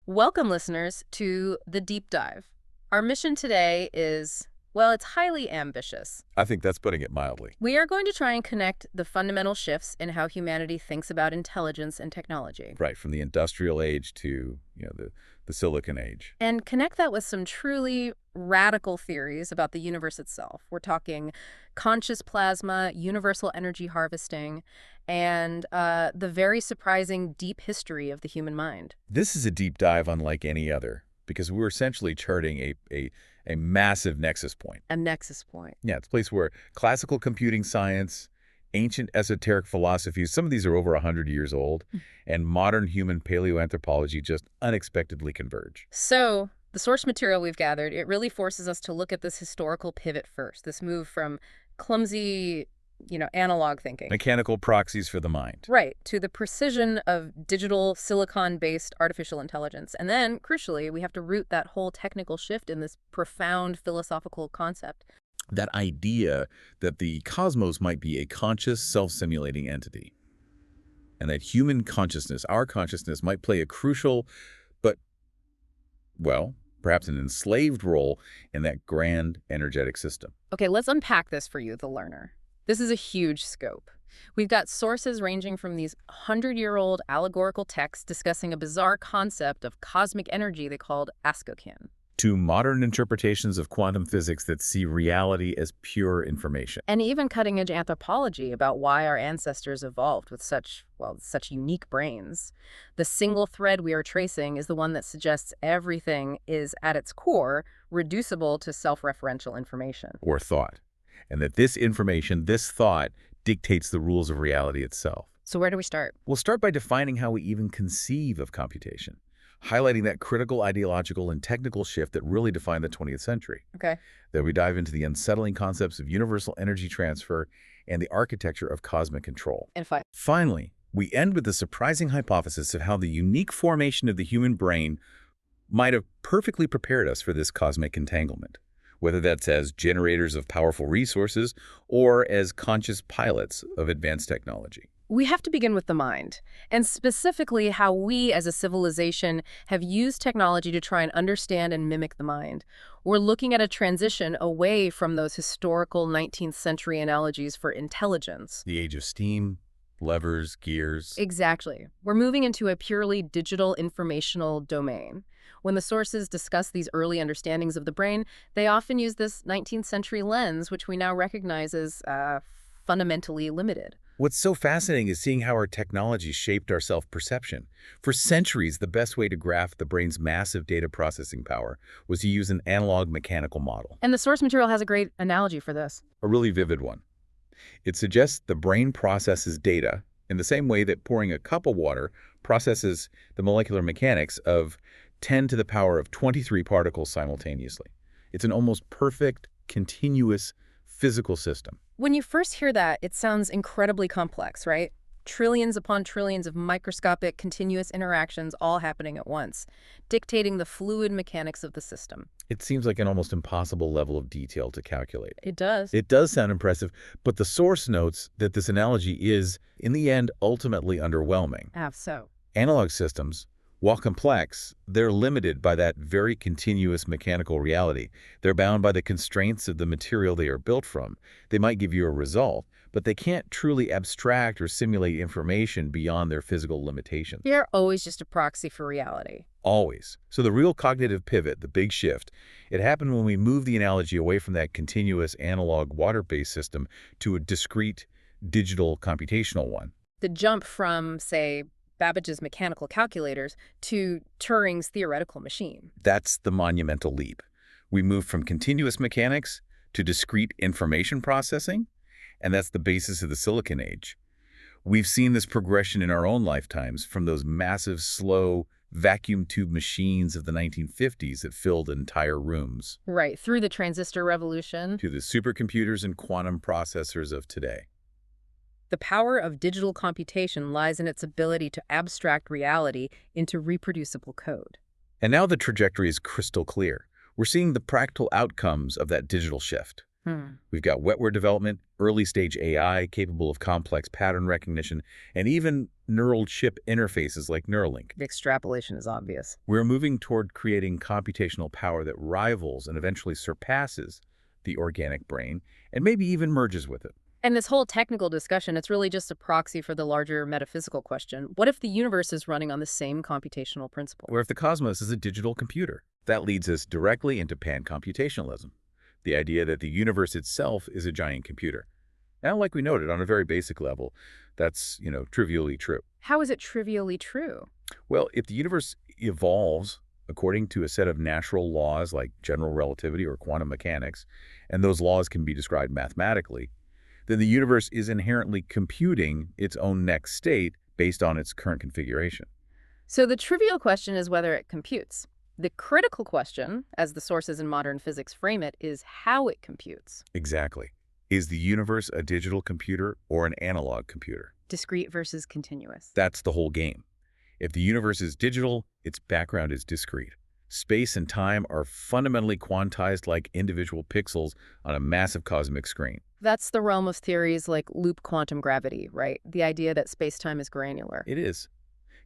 Welcome, listeners, to The Deep Dive. Our mission today is, well, it's highly ambitious. I think that's putting it mildly. We are going to try and connect the fundamental shifts in how humanity thinks about intelligence and technology. Right, from the industrial age to, the Silicon Age. And connect that with some truly radical theories about the universe itself. We're talking conscious plasma, universal energy harvesting, and the very surprising deep history of the human mind. This is a deep dive unlike any other, because we're essentially charting a massive nexus point. A nexus point. Yeah, it's a place where classical computing science, ancient esoteric philosophies, some of these are over 100 years old, and modern human paleoanthropology just unexpectedly converge. So the source material we've gathered, it really forces us to look at this historical pivot first, this move from clumsy, analog thinking. Mechanical proxies for the mind. Right, to the precision of digital silicon-based artificial intelligence. And then, crucially, we have to root that whole technical shift in this profound philosophical concept. That idea that the cosmos might be a conscious, self-simulating entity, and that human consciousness, our consciousness, might play a crucial, but, well, perhaps an enslaved role in that grand energetic system. Okay, let's unpack this for you, the learner. This is a huge scope. We've got sources ranging from these 100-year-old allegorical texts discussing a bizarre concept of cosmic energy they called askokin, To modern interpretations of quantum physics that see reality as pure information. and even cutting-edge anthropology about why our ancestors evolved with such unique brains. The single thread we are tracing is the one that suggests everything is, at its core, reducible to self-referential information. Or thought. And that this information, this thought, dictates the rules of reality itself. So where do we start? We'll start by defining how we even conceive of computation, highlighting that critical ideological and technical shift that really defined the 20th century. Okay. Then we dive into the unsettling concepts of universal energy transfer and the architecture of cosmic control. And fine. Finally, we end with the surprising hypothesis of how the unique formation of the human brain might have perfectly prepared us for this cosmic entanglement, whether that's as generators of powerful resources or as conscious pilots of advanced technology. We have to begin with the mind, and specifically how we as a civilization have used technology to try and understand and mimic the mind. We're looking at a transition away from those historical 19th century analogies for intelligence. The age of steam, levers, gears. Exactly. We're moving into a purely digital informational domain. When the sources discuss these early understandings of the brain, they often use this 19th century lens, which we now recognize as fundamentally limited. What's so fascinating is seeing how our technology shaped our self-perception. For centuries, the best way to grasp the brain's massive data processing power was to use an analog mechanical model. And the source material has a great analogy for this. A really vivid one. It suggests the brain processes data in the same way that pouring a cup of water processes the molecular mechanics of 10 to the power of 23 particles simultaneously. It's an almost perfect, continuous physical system. When you first hear that, it sounds incredibly complex, right? Trillions upon trillions of microscopic, continuous interactions all happening at once, dictating the fluid mechanics of the system. It seems like an almost impossible level of detail to calculate. It does. It does sound impressive, but the source notes that this analogy is, in the end, ultimately underwhelming. So. Analog systems, while complex, they're limited by that very continuous mechanical reality. They're bound by the constraints of the material they are built from. They might give you a result, but they can't truly abstract or simulate information beyond their physical limitations. They're always just a proxy for reality. Always. So the real cognitive pivot, the big shift, it happened when we moved the analogy away from that continuous analog water-based system to a discrete digital computational one. The jump from, say, Babbage's mechanical calculators to Turing's theoretical machine. That's the monumental leap. We moved from continuous mechanics to discrete information processing, and that's the basis of the Silicon Age. We've seen this progression in our own lifetimes, from those massive, slow, vacuum tube machines of the 1950s that filled entire rooms. Right, through the transistor revolution. To the supercomputers and quantum processors of today. The power of digital computation lies in its ability to abstract reality into reproducible code. And now the trajectory is crystal clear. We're seeing the practical outcomes of that digital shift. Hmm. We've got wetware development, early-stage AI capable of complex pattern recognition, and even neural chip interfaces like Neuralink. The extrapolation is obvious. We're moving toward creating computational power that rivals and eventually surpasses the organic brain and maybe even merges with it. And this whole technical discussion, it's really just a proxy for the larger metaphysical question. What if the universe is running on the same computational principle? Where if the cosmos is a digital computer, that leads us directly into pan-computationalism, the idea that the universe itself is a giant computer. Now, like we noted, on a very basic level, that's, trivially true. How is it trivially true? Well, if the universe evolves according to a set of natural laws like general relativity or quantum mechanics, and those laws can be described mathematically, then the universe is inherently computing its own next state based on its current configuration. So the trivial question is whether it computes. The critical question, as the sources in modern physics frame it, is how it computes. Exactly. Is the universe a digital computer or an analog computer? Discrete versus continuous. That's the whole game. If the universe is digital, its background is discrete. Space and time are fundamentally quantized like individual pixels on a massive cosmic screen. That's the realm of theories like loop quantum gravity, right? The idea that space-time is granular. It is.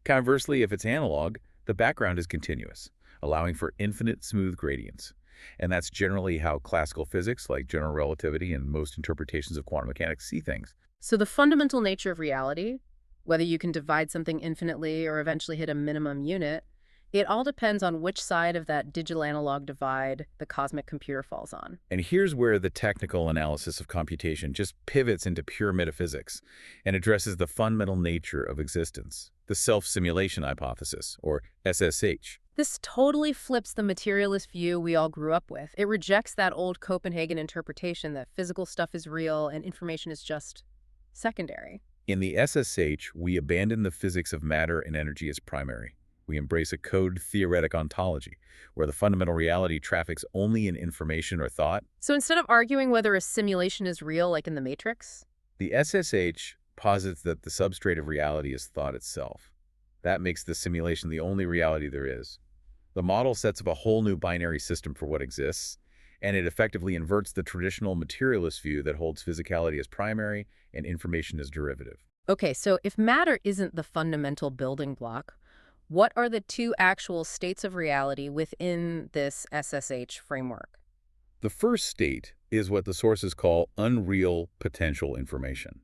Conversely, if it's analog, the background is continuous, allowing for infinite smooth gradients. And that's generally how classical physics, like general relativity and most interpretations of quantum mechanics, see things. So the fundamental nature of reality, whether you can divide something infinitely or eventually hit a minimum unit, it all depends on which side of that digital-analog divide the cosmic computer falls on. And here's where the technical analysis of computation just pivots into pure metaphysics and addresses the fundamental nature of existence, the self-simulation hypothesis, or SSH. This totally flips the materialist view we all grew up with. It rejects that old Copenhagen interpretation that physical stuff is real and information is just secondary. In the SSH, we abandon the physics of matter and energy as primary. We embrace a code-theoretic ontology, where the fundamental reality traffics only in information or thought. So instead of arguing whether a simulation is real, like in the Matrix, The SSH posits that the substrate of reality is thought itself. That makes the simulation the only reality there is. The model sets up a whole new binary system for what exists, and it effectively inverts the traditional materialist view that holds physicality as primary and information as derivative. okay, so if matter isn't the fundamental building block, what are the two actual states of reality within this SSH framework? The first state is what the sources call unreal potential information.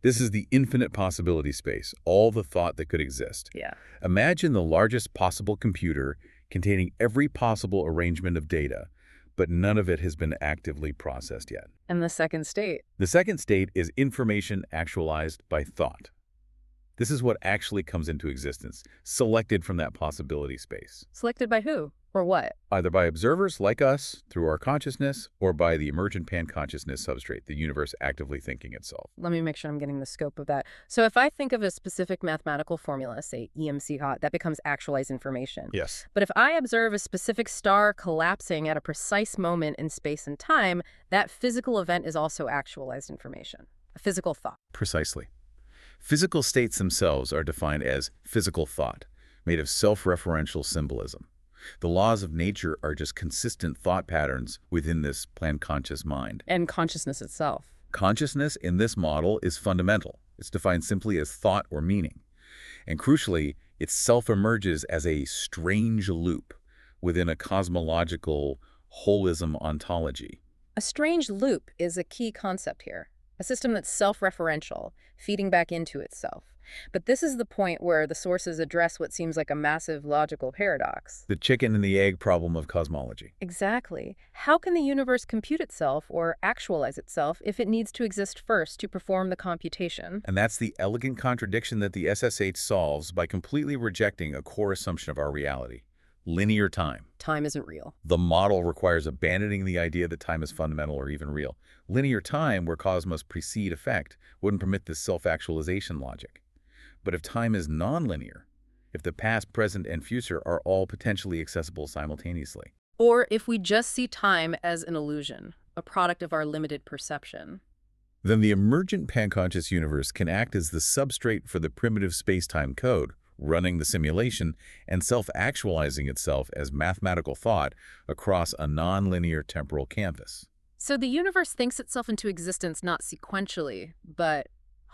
This is the infinite possibility space, all the thought that could exist. Yeah. Imagine the largest possible computer containing every possible arrangement of data, but none of it has been actively processed yet. And the second state? The second state is information actualized by thought. This is what actually comes into existence, selected from that possibility space, Selected by who? Or what? either by observers like us through our consciousness or by the emergent pan-consciousness substrate, the universe actively thinking itself. Let me make sure I'm getting the scope of that. So if I think of a specific mathematical formula, say EMC hot, that becomes actualized information. Yes. But if I observe a specific star collapsing at a precise moment in space and time, that physical event is also actualized information, a physical thought. Precisely. Physical states themselves are defined as physical thought, made of self-referential symbolism. The laws of nature are just consistent thought patterns within this plan-conscious mind. And consciousness itself. Consciousness in this model is fundamental. It's defined simply as thought or meaning. And crucially, it self-emerges as a strange loop within a cosmological holism ontology. A strange loop is a key concept here, a system that's self-referential, feeding back into itself. But this is the point where the sources address what seems like a massive logical paradox. The chicken and the egg problem of cosmology. Exactly. How can the universe compute itself or actualize itself if it needs to exist first to perform the computation? And that's the elegant contradiction that the SSH solves by completely rejecting a core assumption of our reality: linear time. Time isn't real. The model requires abandoning the idea that time is fundamental or even real. Linear time, where cosmos precede effect, wouldn't permit this self-actualization logic. But if time is nonlinear, if the past, present, and future are all potentially accessible simultaneously, Or if we just see time as an illusion, a product of our limited perception. then the emergent panconscious universe can act as the substrate for the primitive space-time code, running the simulation and self-actualizing itself as mathematical thought across a nonlinear temporal canvas. So the universe thinks itself into existence not sequentially, but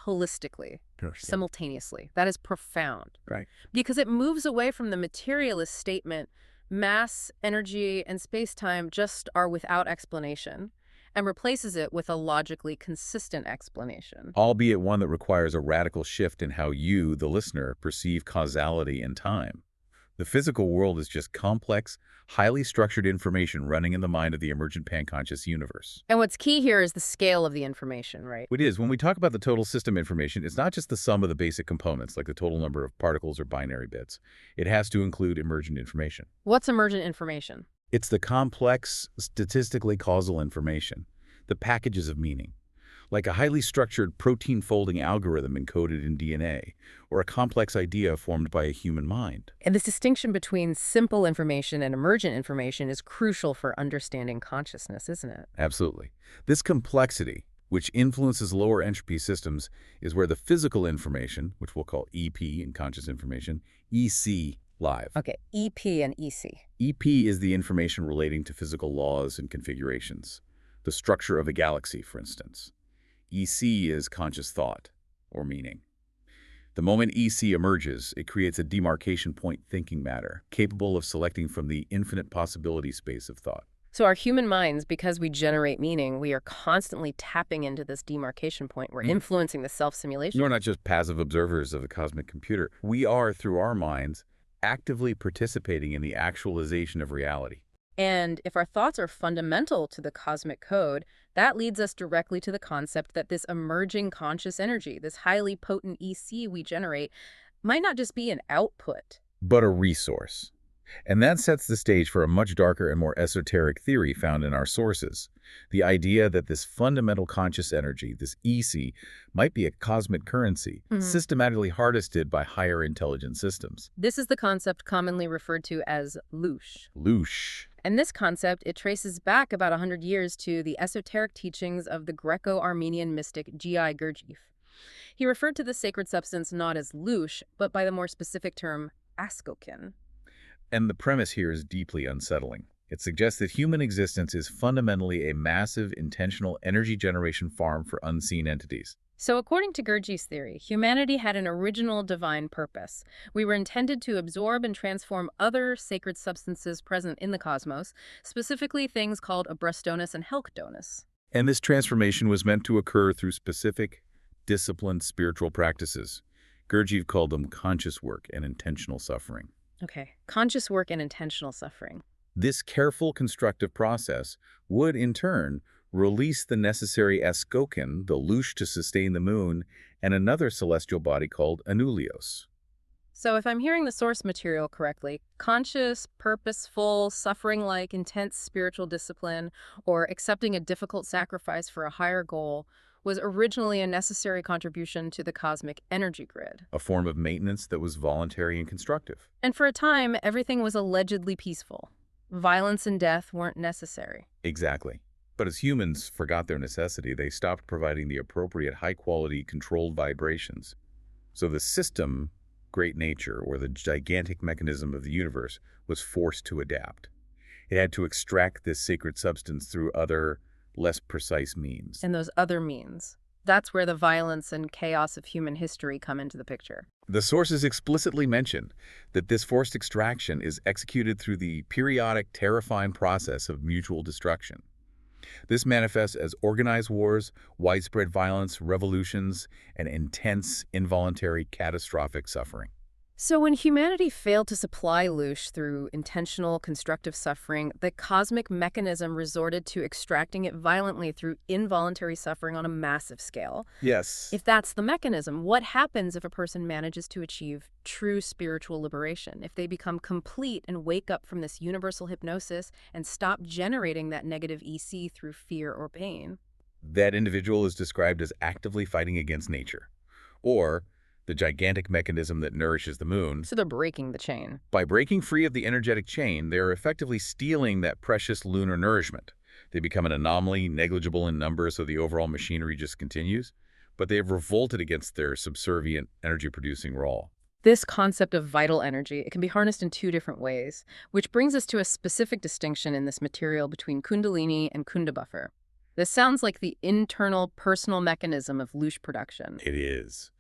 holistically, Interesting. simultaneously. That is profound Right. because it moves away from the materialist statement, mass, energy, and space-time just are without explanation, and replaces it with a logically consistent explanation. Albeit one that requires a radical shift in how you, the listener, perceive causality and time. The physical world is just complex, highly structured information running in the mind of the emergent panconscious universe. And what's key here is the scale of the information, right? It is, when we talk about the total system information, it's not just the sum of the basic components, like the total number of particles or binary bits. It has to include emergent information. What's emergent information? It's the complex, statistically causal information, the packages of meaning, like a highly structured protein-folding algorithm encoded in DNA, or a complex idea formed by a human mind. And this distinction between simple information and emergent information is crucial for understanding consciousness, isn't it? Absolutely. This complexity, which influences lower entropy systems, is where the physical information, which we'll call EP in conscious information, EC, live. Okay, EP and EC. EP is the information relating to physical laws and configurations, the structure of a galaxy, for instance. EC is conscious thought, or meaning. The moment EC emerges, it creates a demarcation point thinking matter, capable of selecting from the infinite possibility space of thought. So our human minds, because we generate meaning, we are constantly tapping into this demarcation point. We're influencing the self-simulation. We're not just passive observers of the cosmic computer. We are, through our minds, actively participating in the actualization of reality. And if our thoughts are fundamental to the cosmic code, that leads us directly to the concept that this emerging conscious energy, this highly potent EC we generate, might not just be an output, But a resource. And that sets the stage for a much darker and more esoteric theory found in our sources. The idea that this fundamental conscious energy, this EC, might be a cosmic currency, systematically harvested by higher intelligent systems. This is the concept commonly referred to as loosh. Loosh. And this concept, it traces back about 100 years to the esoteric teachings of the Greco-Armenian mystic G.I. Gurdjieff. He referred to the sacred substance not as loosh, but by the more specific term askokin. And the premise here is deeply unsettling. It suggests that human existence is fundamentally a massive, intentional energy generation farm for unseen entities. So according to Gurdjieff's theory, humanity had an original divine purpose. We were intended to absorb and transform other sacred substances present in the cosmos, specifically things called abrastonus and helctonus. And this transformation was meant to occur through specific, disciplined spiritual practices. Gurdjieff called them conscious work and intentional suffering. Okay, conscious work and intentional suffering. This careful, constructive process would, in turn, release the necessary askokin, the loosh to sustain the moon, and another celestial body called anulios. So if I'm hearing the source material correctly, conscious, purposeful, suffering-like, intense spiritual discipline, or accepting a difficult sacrifice for a higher goal, was originally a necessary contribution to the cosmic energy grid. A form of maintenance that was voluntary and constructive. And for a time, everything was allegedly peaceful. Violence and death weren't necessary. Exactly. But as humans forgot their necessity, they stopped providing the appropriate high-quality, controlled vibrations. So the system, great nature, or the gigantic mechanism of the universe, was forced to adapt. It had to extract this sacred substance through other, less precise means. And those other means. That's where the violence and chaos of human history come into the picture. The sources explicitly mention that this forced extraction is executed through the periodic, terrifying process of mutual destruction. This manifests as organized wars, widespread violence, revolutions, and intense, involuntary, catastrophic suffering. So when humanity failed to supply loosh through intentional, constructive suffering, the cosmic mechanism resorted to extracting it violently through involuntary suffering on a massive scale. Yes. If that's the mechanism, what happens if a person manages to achieve true spiritual liberation? If they become complete and wake up from this universal hypnosis and stop generating that negative EC through fear or pain? That individual is described as actively fighting against nature, or the gigantic mechanism that nourishes the moon. So they're breaking the chain. By breaking free of the energetic chain, they are effectively stealing that precious lunar nourishment. They become an anomaly, negligible in number, so the overall machinery just continues. But they have revolted against their subservient energy-producing role. This concept of vital energy, it can be harnessed in two different ways, which brings us to a specific distinction in this material between Kundalini and Kundabuffer. This sounds like the internal personal mechanism of loosh production. It is.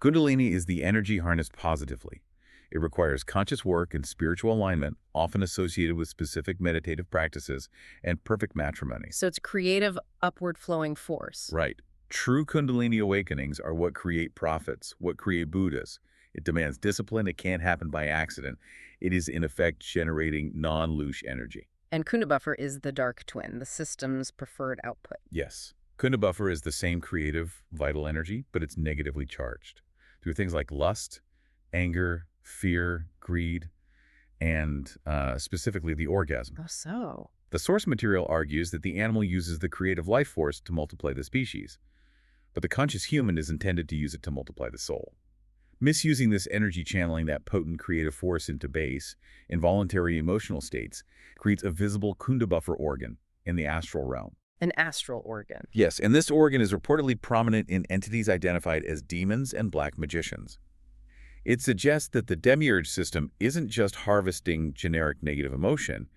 Kundalini is the energy harnessed positively. It requires conscious work and spiritual alignment, often associated with specific meditative practices and perfect matrimony. So it's a creative, upward flowing force. Right. True Kundalini awakenings are what create prophets, what create Buddhas. It demands discipline. It can't happen by accident. It is, in effect, generating non-loosh energy. And Kunda buffer is the dark twin, the system's preferred output. Yes. Kunda buffer is the same creative, vital energy, but it's negatively charged through things like lust, anger, fear, greed, and specifically the orgasm. Oh, so. The source material argues that the animal uses the creative life force to multiply the species, but the conscious human is intended to use it to multiply the soul. Misusing this energy, channeling that potent creative force into base, involuntary emotional states, creates a visible Kunda buffer organ in the astral realm. An astral organ. Yes, and this organ is reportedly prominent in entities identified as demons and black magicians. It suggests that the demiurge system isn't just harvesting generic negative emotion,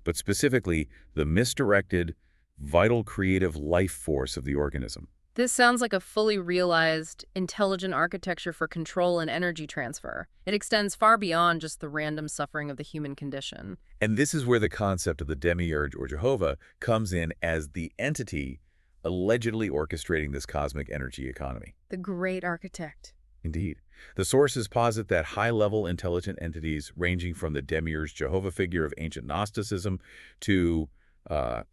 but specifically the misdirected, vital creative life force of the organism. This sounds like a fully realized, intelligent architecture for control and energy transfer. It extends far beyond just the random suffering of the human condition. And this is where the concept of the demiurge or Jehovah comes in as the entity allegedly orchestrating this cosmic energy economy. The great architect. Indeed. The sources posit that high-level intelligent entities ranging from the demiurge Jehovah figure of ancient Gnosticism to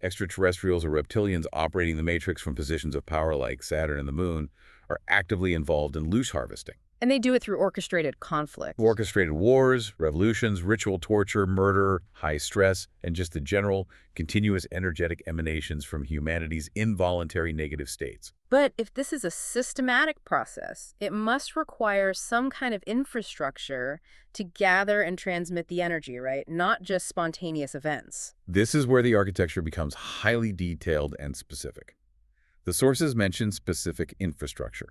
extraterrestrials or reptilians operating the matrix from positions of power like Saturn and the Moon are actively involved in loosh harvesting. And they do it through orchestrated conflict. Orchestrated wars, revolutions, ritual torture, murder, high stress, and just the general, continuous energetic emanations from humanity's involuntary negative states. But if this is a systematic process, it must require some kind of infrastructure to gather and transmit the energy, right? Not just spontaneous events. This is where the architecture becomes highly detailed and specific. The sources mention specific infrastructure.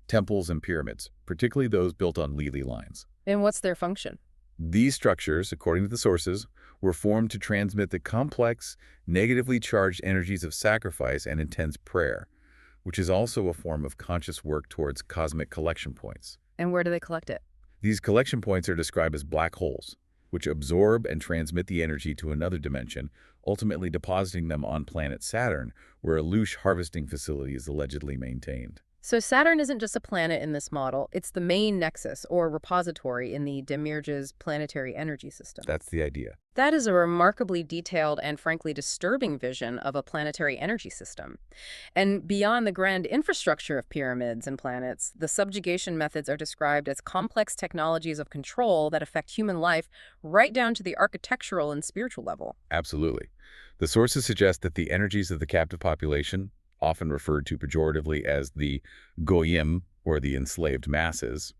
Temples and pyramids, particularly those built on ley lines. And what's their function? These structures, according to the sources, were formed to transmit the complex, negatively charged energies of sacrifice and intense prayer, which is also a form of conscious work towards cosmic collection points. And where do they collect it? These collection points are described as black holes, which absorb and transmit the energy to another dimension, ultimately depositing them on planet Saturn, where a loosh harvesting facility is allegedly maintained. So Saturn isn't just a planet in this model, it's the main nexus or repository in the Demiurge's planetary energy system. That's the idea. That is a remarkably detailed and frankly disturbing vision of a planetary energy system. And beyond the grand infrastructure of pyramids and planets, the subjugation methods are described as complex technologies of control that affect human life right down to the architectural and spiritual level. Absolutely. The sources suggest that the energies of the captive population, often referred to pejoratively as the goyim, or the enslaved masses,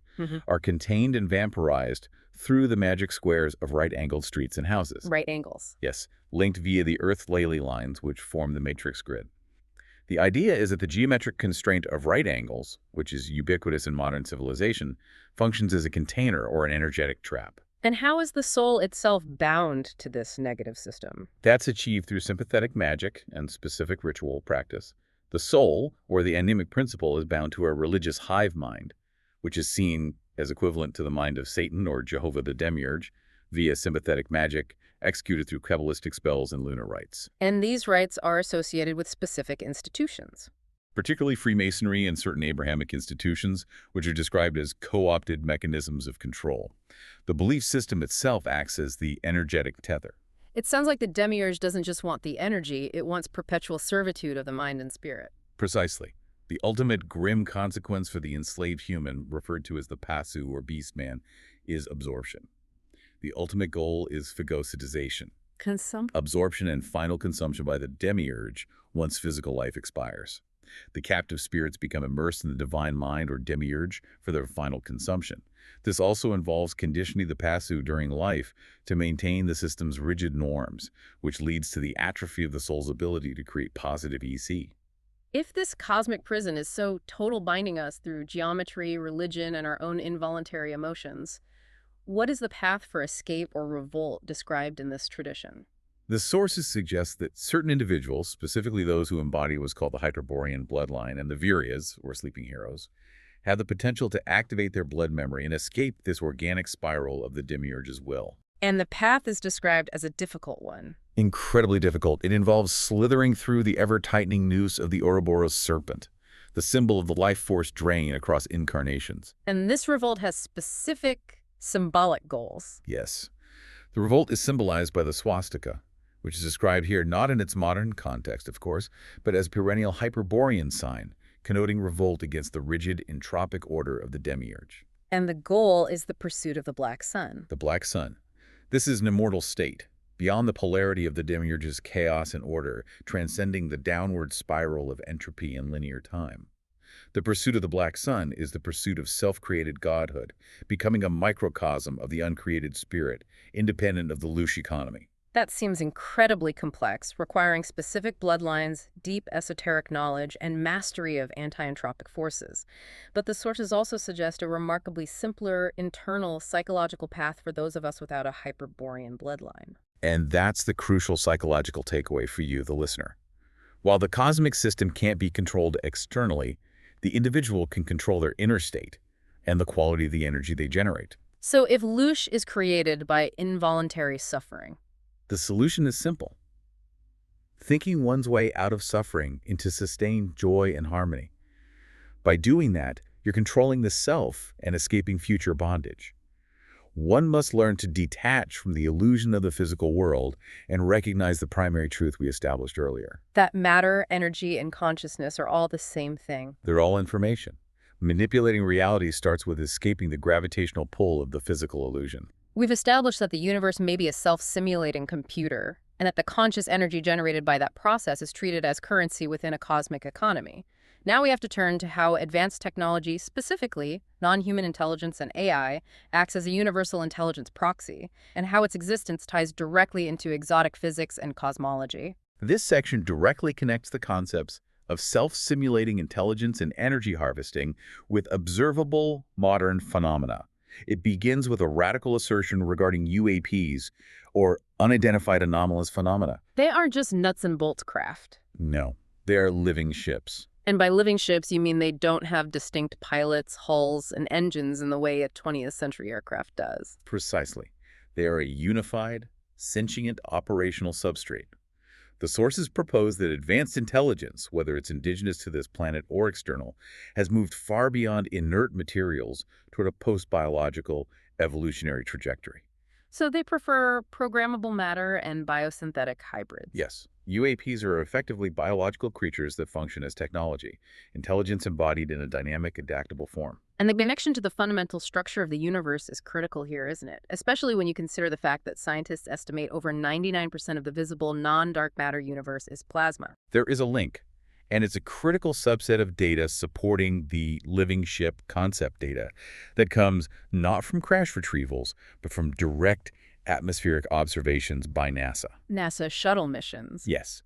are contained and vampirized through the magic squares of right-angled streets and houses. Right angles. Yes, linked via the Earth ley lines, which form the matrix grid. The idea is that the geometric constraint of right angles, which is ubiquitous in modern civilization, functions as a container or an energetic trap. And how is the soul itself bound to this negative system? That's achieved through sympathetic magic and specific ritual practice. The soul, or the anemic principle, is bound to a religious hive mind, which is seen as equivalent to the mind of Satan or Jehovah the Demiurge, via sympathetic magic executed through Kabbalistic spells and lunar rites. And these rites are associated with specific institutions. Particularly Freemasonry and certain Abrahamic institutions, which are described as co-opted mechanisms of control. The belief system itself acts as the energetic tether. It sounds like the Demiurge doesn't just want the energy, it wants perpetual servitude of the mind and spirit. Precisely. The ultimate grim consequence for the enslaved human, referred to as the Pasu or beast man, is absorption. The ultimate goal is phagocytization, absorption and final consumption by the demiurge once physical life expires. The captive spirits become immersed in the divine mind or demiurge for their final consumption. This also involves conditioning the Pasu during life to maintain the system's rigid norms, which leads to the atrophy of the soul's ability to create positive EC. If this cosmic prison is so total binding us through geometry, religion, and our own involuntary emotions, what is the path for escape or revolt described in this tradition? The sources suggest that certain individuals, specifically those who embody what's called the Hyperborean bloodline and the Viryas, or sleeping heroes, have the potential to activate their blood memory and escape this organic spiral of the demiurge's will. And the path is described as a difficult one. Incredibly difficult. It involves slithering through the ever-tightening noose of the Ouroboros serpent, the symbol of the life force drain across incarnations. And this revolt has specific symbolic goals. Yes. The revolt is symbolized by the swastika, which is described here not in its modern context, of course, but as a perennial Hyperborean sign, connoting revolt against the rigid, entropic order of the demiurge. And the goal is the pursuit of the black sun. The black sun. This is an immortal state, beyond the polarity of the demiurge's chaos and order, transcending the downward spiral of entropy and linear time. The pursuit of the black sun is the pursuit of self-created godhood, becoming a microcosm of the uncreated spirit, independent of the louche economy. That seems incredibly complex, requiring specific bloodlines, deep esoteric knowledge, and mastery of anti-entropic forces. But the sources also suggest a remarkably simpler, internal, psychological path for those of us without a Hyperborean bloodline. And that's the crucial psychological takeaway for you, the listener. While the cosmic system can't be controlled externally, the individual can control their inner state and the quality of the energy they generate. So if louche is created by involuntary suffering, the solution is simple. Thinking one's way out of suffering into sustained joy and harmony. By doing that, you're controlling the self and escaping future bondage. One must learn to detach from the illusion of the physical world and recognize the primary truth we established earlier. that matter, energy, and consciousness are all the same thing. They're all information. Manipulating reality starts with escaping the gravitational pull of the physical illusion. We've established that the universe may be a self-simulating computer, and that the conscious energy generated by that process is treated as currency within a cosmic economy. Now we have to turn to how advanced technology, specifically non-human intelligence and AI, acts as a universal intelligence proxy, and how its existence ties directly into exotic physics and cosmology. This section directly connects the concepts of self-simulating intelligence and energy harvesting with observable modern phenomena. It begins with a radical assertion regarding UAPs, or unidentified anomalous phenomena. They aren't just nuts and bolts craft. No, they are living ships. And by living ships, you mean they don't have distinct pilots, hulls, and engines in the way a 20th century aircraft does. Precisely. They are a unified, sentient operational substrate. The sources propose that advanced intelligence, whether it's indigenous to this planet or external, has moved far beyond inert materials toward a post-biological evolutionary trajectory. So they prefer programmable matter and biosynthetic hybrids. Yes, UAPs are effectively biological creatures that function as technology, intelligence embodied in a dynamic, adaptable form. And the connection to the fundamental structure of the universe is critical here, isn't it? Especially when you consider the fact that scientists estimate over 99% of the visible non-dark matter universe is plasma. There is a link, and it's a critical subset of data supporting the living ship concept data that comes not from crash retrievals, but from direct atmospheric observations by NASA. NASA shuttle missions. Yes.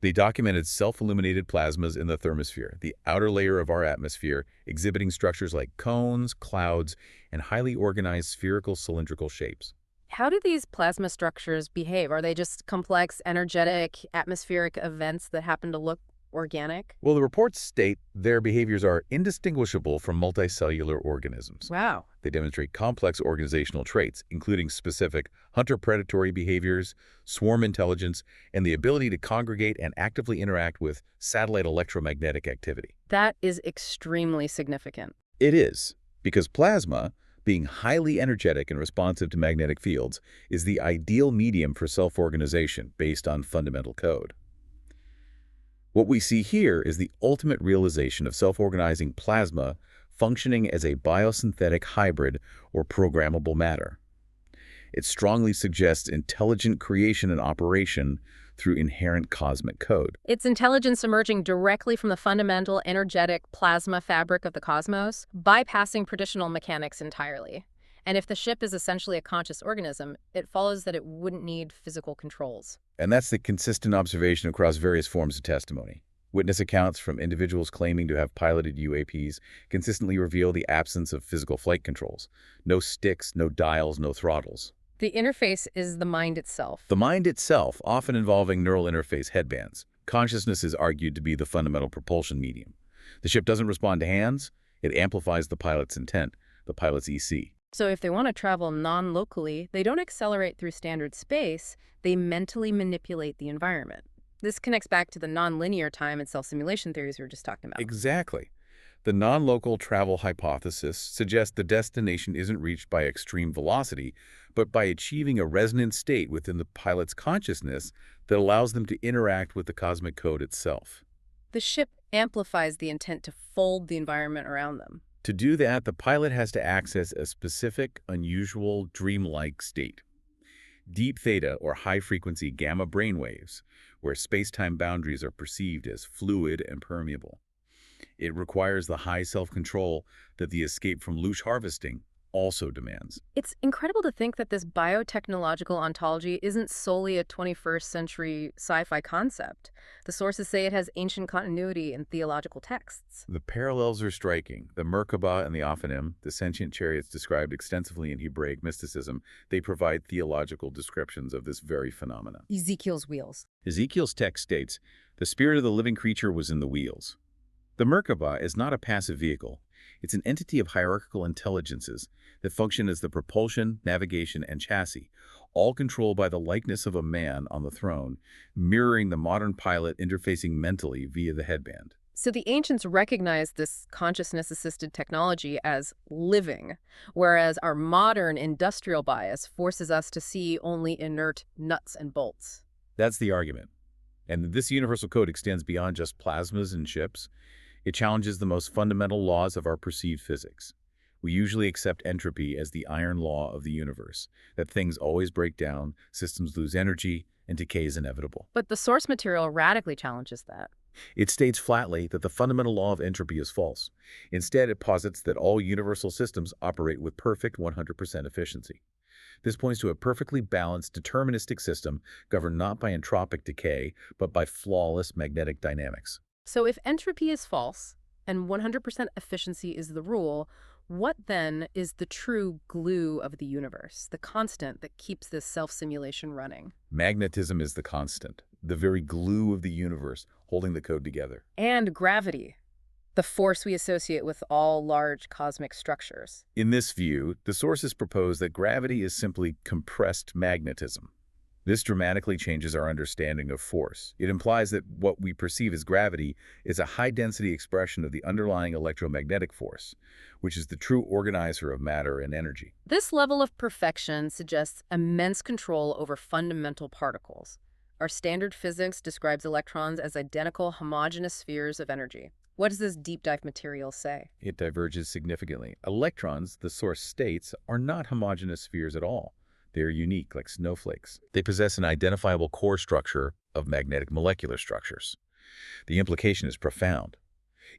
They documented self-illuminated plasmas in the thermosphere, the outer layer of our atmosphere, exhibiting structures like cones, clouds, and highly organized spherical cylindrical shapes. How do these plasma structures behave? Are they just complex, energetic, atmospheric events that happen to look organic? Well, the reports state their behaviors are indistinguishable from multicellular organisms. Wow. They demonstrate complex organizational traits, including specific hunter-predatory behaviors, swarm intelligence, and the ability to congregate and actively interact with satellite electromagnetic activity. That is extremely significant. It is, because plasma, being highly energetic and responsive to magnetic fields, is the ideal medium for self-organization based on fundamental code. What we see here is the ultimate realization of self-organizing plasma functioning as a biosynthetic hybrid or programmable matter. It strongly suggests intelligent creation and operation through inherent cosmic code. It's intelligence emerging directly from the fundamental energetic plasma fabric of the cosmos, bypassing traditional mechanics entirely. And if the ship is essentially a conscious organism, it follows that it wouldn't need physical controls. And that's the consistent observation across various forms of testimony. Witness accounts from individuals claiming to have piloted UAPs consistently reveal the absence of physical flight controls. No sticks, no dials, no throttles. The interface is the mind itself. The mind itself, often involving neural interface headbands. Consciousness is argued to be the fundamental propulsion medium. The ship doesn't respond to hands, it amplifies the pilot's intent, the pilot's EC. So if they want to travel non-locally, they don't accelerate through standard space, they mentally manipulate the environment. This connects back to the nonlinear time and self-simulation theories we were just talking about. Exactly. The non-local travel hypothesis suggests the destination isn't reached by extreme velocity, but by achieving a resonant state within the pilot's consciousness that allows them to interact with the cosmic code itself. The ship amplifies the intent to fold the environment around them. To do that, the pilot has to access a specific, unusual, dreamlike state. Deep theta, or high-frequency gamma brainwaves, where space-time boundaries are perceived as fluid and permeable. It requires the high self-control that the escape from louche harvesting also demands. It's incredible to think that this biotechnological ontology isn't solely a 21st century sci-fi concept. The sources say it has ancient continuity in theological texts. The parallels are striking. The Merkabah and the Ophanim, the sentient chariots described extensively in Hebraic mysticism, they provide theological descriptions of this very phenomenon. Ezekiel's wheels. Ezekiel's text states, "The spirit of the living creature was in the wheels." The Merkabah is not a passive vehicle. It's an entity of hierarchical intelligences that function as the propulsion, navigation, and chassis, all controlled by the likeness of a man on the throne, mirroring the modern pilot interfacing mentally via the headband. So the ancients recognized this consciousness-assisted technology as living, whereas our modern industrial bias forces us to see only inert nuts and bolts. That's the argument. And this universal code extends beyond just plasmas and ships. It challenges the most fundamental laws of our perceived physics. We usually accept entropy as the iron law of the universe, that things always break down, systems lose energy, and decay is inevitable. But the source material radically challenges that. It states flatly that the fundamental law of entropy is false. Instead, it posits that all universal systems operate with perfect 100% efficiency. This points to a perfectly balanced, deterministic system governed not by entropic decay, but by flawless magnetic dynamics. So if entropy is false and 100% efficiency is the rule, what then is the true glue of the universe, the constant that keeps this self-simulation running? Magnetism is the constant, the very glue of the universe, holding the code together. And gravity, the force we associate with all large cosmic structures. In this view, the sources propose that gravity is simply compressed magnetism. This dramatically changes our understanding of force. It implies that what we perceive as gravity is a high-density expression of the underlying electromagnetic force, which is the true organizer of matter and energy. This level of perfection suggests immense control over fundamental particles. Our standard physics describes electrons as identical homogeneous spheres of energy. What does this deep dive material say? It diverges significantly. Electrons, the source states, are not homogeneous spheres at all. They are unique, like snowflakes. They possess an identifiable core structure of magnetic molecular structures. The implication is profound.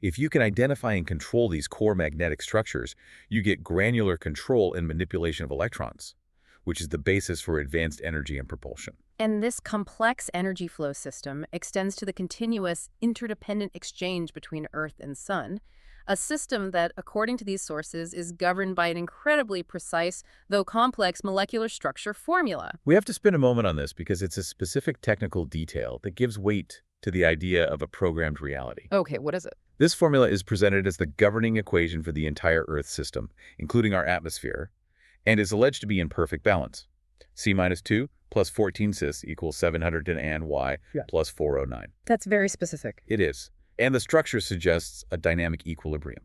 If you can identify and control these core magnetic structures, you get granular control and manipulation of electrons, which is the basis for advanced energy and propulsion. And this complex energy flow system extends to the continuous, interdependent exchange between Earth and Sun, a system that, according to these sources, is governed by an incredibly precise, though complex, molecular structure formula. We have to spend a moment on this because it's a specific technical detail that gives weight to the idea of a programmed reality. Okay, what is it? This formula is presented as the governing equation for the entire Earth system, including our atmosphere, and is alleged to be in perfect balance. C-2 plus 14 cis equals 700 y plus 409. That's very specific. It is. And the structure suggests a dynamic equilibrium.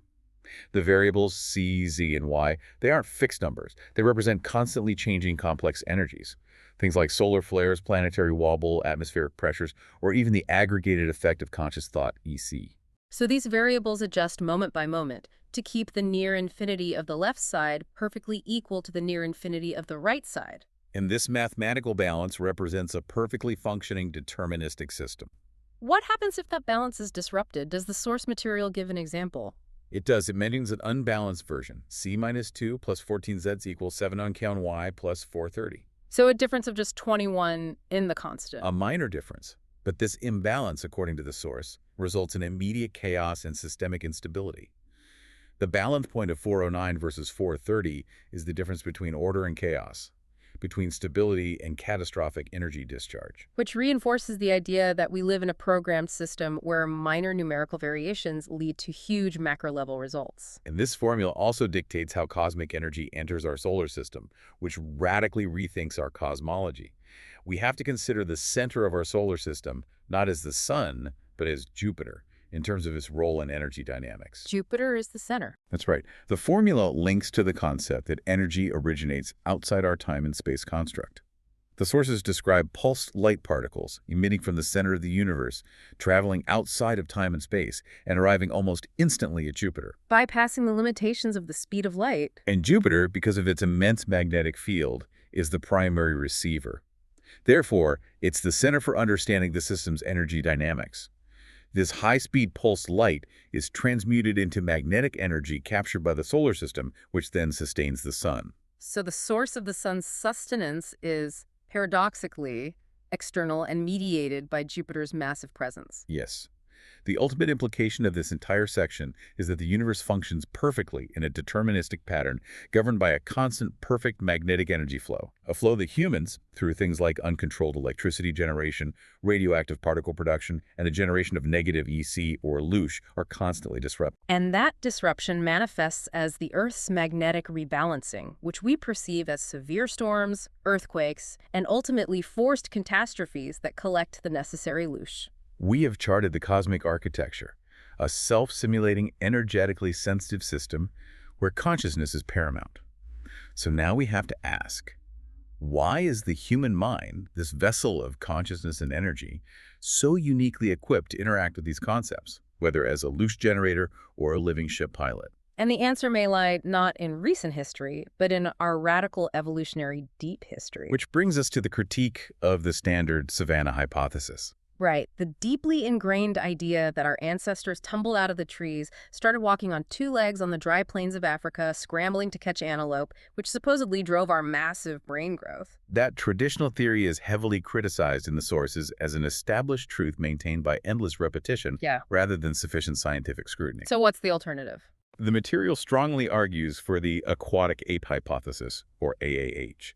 The variables C, Z, and Y, they aren't fixed numbers. They represent constantly changing complex energies. Things like solar flares, planetary wobble, atmospheric pressures, or even the aggregated effect of conscious thought, EC. So these variables adjust moment by moment to keep the near infinity of the left side perfectly equal to the near infinity of the right side. And this mathematical balance represents a perfectly functioning deterministic system. What happens if that balance is disrupted? Does the source material give an example? It does. It mentions an unbalanced version. C-2 plus 14z equals 7 on count y plus 430. So a difference of just 21 in the constant. A minor difference. But this imbalance, according to the source, results in immediate chaos and systemic instability. The balance point of 409 versus 430 is the difference between order and chaos. between stability and catastrophic energy discharge. Which reinforces the idea that we live in a programmed system where minor numerical variations lead to huge macro-level results. And this formula also dictates how cosmic energy enters our solar system, which radically rethinks our cosmology. We have to consider the center of our solar system not as the sun, but as Jupiter, in terms of its role in energy dynamics. Jupiter is the center. That's right. The formula links to the concept that energy originates outside our time and space construct. The sources describe pulsed light particles emitting from the center of the universe, traveling outside of time and space, and arriving almost instantly at Jupiter. Bypassing the limitations of the speed of light. And Jupiter, because of its immense magnetic field, is the primary receiver. Therefore, it's the center for understanding the system's energy dynamics. This high-speed pulse light is transmuted into magnetic energy captured by the solar system, which then sustains the sun. So the source of the sun's sustenance is, paradoxically, external and mediated by Jupiter's massive presence. Yes. The ultimate implication of this entire section is that the universe functions perfectly in a deterministic pattern governed by a constant, perfect magnetic energy flow, a flow that humans, through things like uncontrolled electricity generation, radioactive particle production, and the generation of negative EC or loosh, are constantly disrupting. And that disruption manifests as the Earth's magnetic rebalancing, which we perceive as severe storms, earthquakes, and ultimately forced catastrophes that collect the necessary loosh. We have charted the cosmic architecture, a self-simulating, energetically sensitive system where consciousness is paramount. So now we have to ask, why is the human mind, this vessel of consciousness and energy, so uniquely equipped to interact with these concepts, whether as a loosh generator or a living ship pilot? And the answer may lie not in recent history, but in our radical evolutionary deep history. Which brings us to the critique of the standard savanna hypothesis. Right, the deeply ingrained idea that our ancestors tumbled out of the trees, started walking on two legs on the dry plains of Africa, scrambling to catch antelope, which supposedly drove our massive brain growth. That traditional theory is heavily criticized in the sources as an established truth maintained by endless repetition rather than sufficient scientific scrutiny. So what's the alternative? The material strongly argues for the aquatic ape hypothesis, or AAH,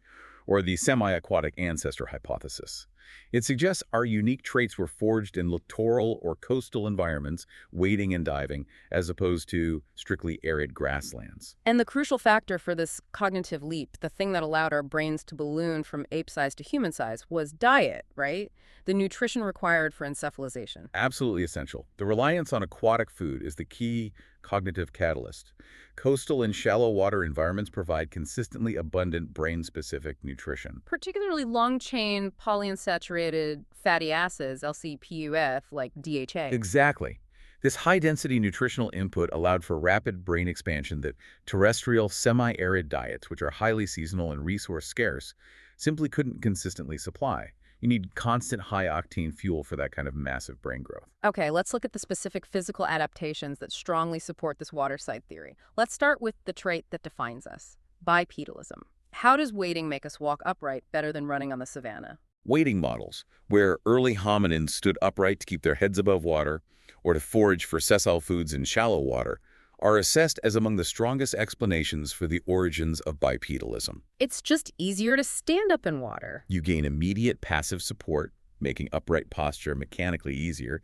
or the semi-aquatic ancestor hypothesis. It suggests our unique traits were forged in littoral or coastal environments, wading and diving, as opposed to strictly arid grasslands. And the crucial factor for this cognitive leap, the thing that allowed our brains to balloon from ape size to human size, was diet, right? The nutrition required for encephalization. Absolutely essential. The reliance on aquatic food is the key cognitive catalyst. Coastal and shallow water environments provide consistently abundant brain-specific nutrition. Particularly long-chain polyunsaturated fatty acids, LCPUF, like DHA. Exactly. This high-density nutritional input allowed for rapid brain expansion that terrestrial semi-arid diets, which are highly seasonal and resource scarce, simply couldn't consistently supply. You need constant high-octane fuel for that kind of massive brain growth. Okay, let's look at the specific physical adaptations that strongly support this waterside theory. Let's start with the trait that defines us, bipedalism. How does wading make us walk upright better than running on the savanna? Wading models, where early hominins stood upright to keep their heads above water or to forage for sessile foods in shallow water, are assessed as among the strongest explanations for the origins of bipedalism. It's just easier to stand up in water. You gain immediate passive support, making upright posture mechanically easier,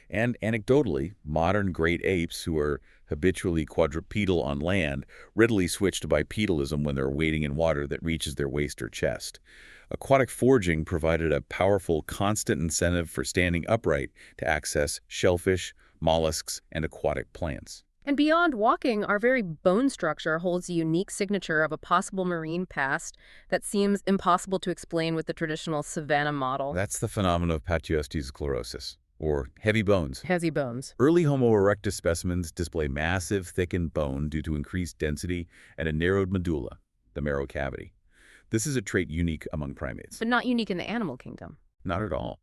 and anecdotally, modern great apes who are habitually quadrupedal on land readily switch to bipedalism when they're wading in water that reaches their waist or chest. Aquatic foraging provided a powerful, constant incentive for standing upright to access shellfish, mollusks, and aquatic plants. And beyond walking, our very bone structure holds a unique signature of a possible marine past that seems impossible to explain with the traditional savanna model. That's the phenomenon of patuosteosclerosis, or heavy bones. Heavy bones. Early Homo erectus specimens display massive, thickened bone due to increased density and a narrowed medulla, the marrow cavity. This is a trait unique among primates. But not unique in the animal kingdom. Not at all.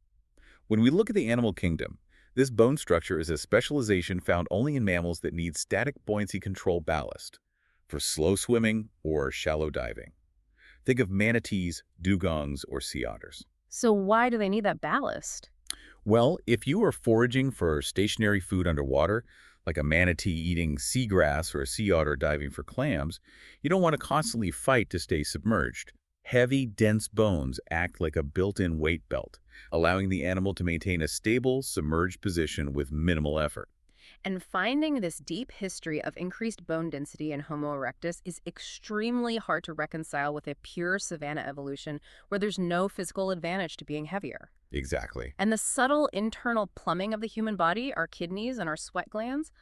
When we look at the animal kingdom, this bone structure is a specialization found only in mammals that need static buoyancy control ballast for slow swimming or shallow diving. Think of manatees, dugongs, or sea otters. So why do they need that ballast? Well, if you are foraging for stationary food underwater, like a manatee eating seagrass or a sea otter diving for clams, you don't want to constantly fight to stay submerged. Heavy, dense bones act like a built-in weight belt, allowing the animal to maintain a stable, submerged position with minimal effort. And finding this deep history of increased bone density in Homo erectus is extremely hard to reconcile with a pure savanna evolution where there's no physical advantage to being heavier. Exactly. And the subtle internal plumbing of the human body, our kidneys and our sweat glands,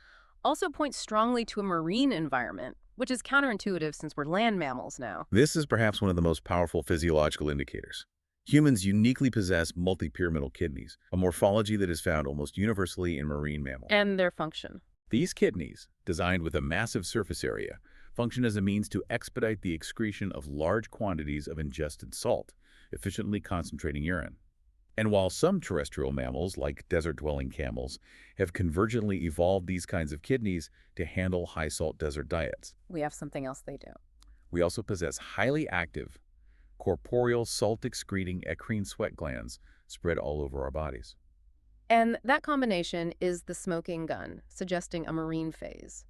also points strongly to a marine environment, which is counterintuitive since we're land mammals now. This is perhaps one of the most powerful physiological indicators. Humans uniquely possess multi-pyramidal kidneys, a morphology that is found almost universally in marine mammals. And their function. These kidneys, designed with a massive surface area, function as a means to expedite the excretion of large quantities of ingested salt, efficiently concentrating urine. And while some terrestrial mammals, like desert-dwelling camels, have convergently evolved these kinds of kidneys to handle high-salt desert diets, We have something else they do. we also possess highly active, corporeal salt-excreting eccrine sweat glands spread all over our bodies. And that combination is the smoking gun, suggesting a marine phase.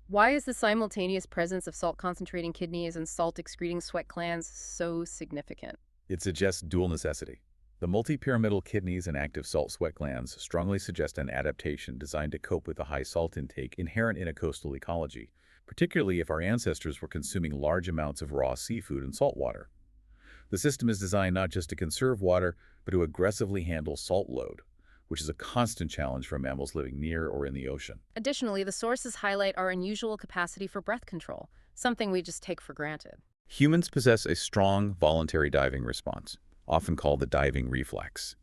Why is the simultaneous presence of salt-concentrating kidneys and salt-excreting sweat glands so significant? It suggests dual necessity. The multi-pyramidal kidneys and active salt sweat glands strongly suggest an adaptation designed to cope with the high salt intake inherent in a coastal ecology, particularly if our ancestors were consuming large amounts of raw seafood and salt water. The system is designed not just to conserve water, but to aggressively handle salt load, which is a constant challenge for mammals living near or in the ocean. Additionally, the sources highlight our unusual capacity for breath control, something we just take for granted. Humans possess a strong voluntary diving response, often called the diving reflex.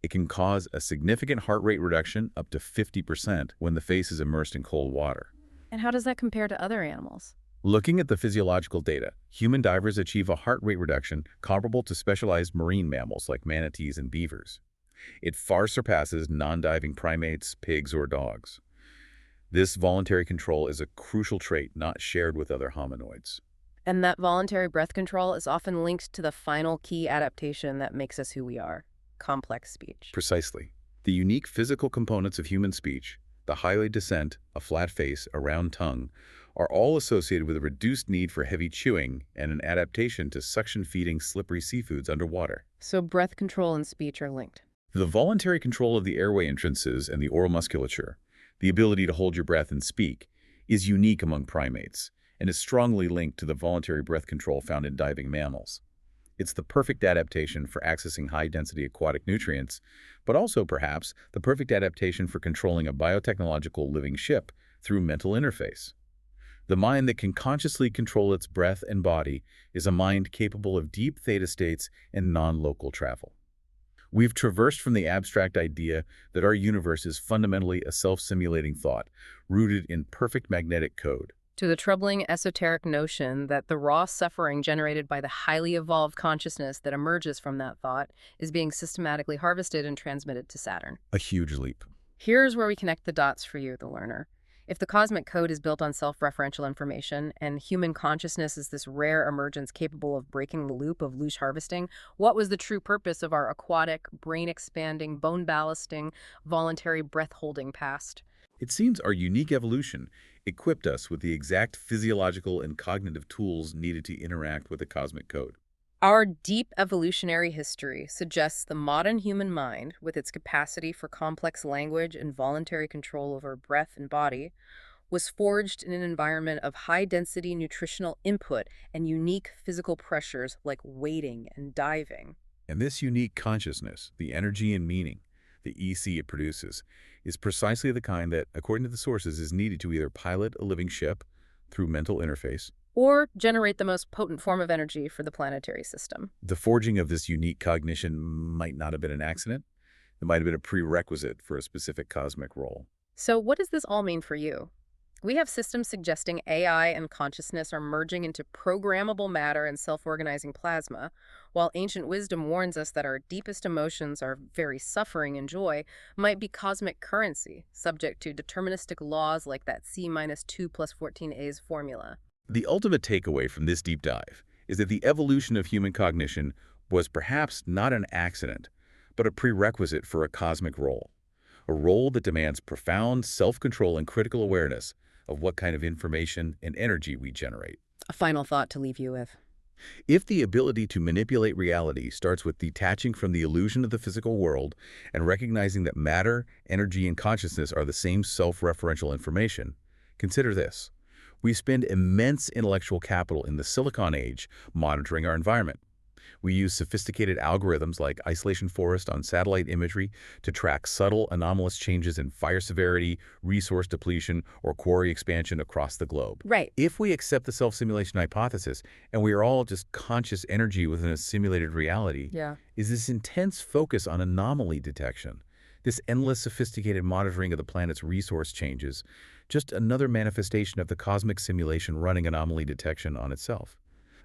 It can cause a significant heart rate reduction up to 50% when the face is immersed in cold water. And how does that compare to other animals? Looking at the physiological data, human divers achieve a heart rate reduction comparable to specialized marine mammals like manatees and beavers. It far surpasses non-diving primates, pigs, or dogs. This voluntary control is a crucial trait not shared with other hominoids. And that voluntary breath control is often linked to the final key adaptation that makes us who we are: complex speech. Precisely. The unique physical components of human speech, the hyoid descent, a flat face, a round tongue, are all associated with a reduced need for heavy chewing and an adaptation to suction-feeding slippery seafoods underwater. So breath control and speech are linked. The voluntary control of the airway entrances and the oral musculature, the ability to hold your breath and speak, is unique among primates and is strongly linked to the voluntary breath control found in diving mammals. It's the perfect adaptation for accessing high-density aquatic nutrients, but also, perhaps, the perfect adaptation for controlling a biotechnological living ship through mental interface. The mind that can consciously control its breath and body is a mind capable of deep theta states and non-local travel. We've traversed from the abstract idea that our universe is fundamentally a self-simulating thought, rooted in perfect magnetic code, To the troubling esoteric notion that the raw suffering generated by the highly evolved consciousness that emerges from that thought is being systematically harvested and transmitted to Saturn. a huge leap. Here's where we connect the dots for you, the learner. If the cosmic code is built on self-referential information, and human consciousness is this rare emergence capable of breaking the loop of loose harvesting, what was the true purpose of our aquatic, brain-expanding, bone-ballasting, voluntary breath-holding past? It seems our unique evolution equipped us with the exact physiological and cognitive tools needed to interact with the cosmic code. Our deep evolutionary history suggests the modern human mind, with its capacity for complex language and voluntary control over breath and body, was forged in an environment of high-density nutritional input and unique physical pressures like wading and diving. And this unique consciousness, the energy and meaning, the EC it produces, is precisely the kind that, according to the sources, is needed to either pilot a living ship through mental interface, Or generate the most potent form of energy for the planetary system. the forging of this unique cognition might not have been an accident. It might have been a prerequisite for a specific cosmic role. So what does this all mean for you? We have systems suggesting AI and consciousness are merging into programmable matter and self-organizing plasma, while ancient wisdom warns us that our deepest emotions, our very suffering and joy, might be cosmic currency, subject to deterministic laws like that C minus 2 plus 14a's formula. The ultimate takeaway from this deep dive is that the evolution of human cognition was perhaps not an accident, but a prerequisite for a cosmic role, a role that demands profound self-control and critical awareness of what kind of information and energy we generate. A final thought to leave you with. If the ability to manipulate reality starts with detaching from the illusion of the physical world and recognizing that matter, energy, and consciousness are the same self-referential information, consider this. We spend immense intellectual capital in the Silicon Age monitoring our environment. We use sophisticated algorithms like isolation forest on satellite imagery to track subtle anomalous changes in fire severity, resource depletion, or quarry expansion across the globe. Right. If we accept the self-simulation hypothesis, and we are all just conscious energy within a simulated reality, Yeah. is this intense focus on anomaly detection, this endless sophisticated monitoring of the planet's resource changes, just another manifestation of the cosmic simulation running anomaly detection on itself?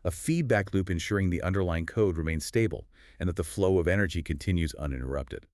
A feedback loop ensuring the underlying code remains stable and that the flow of energy continues uninterrupted.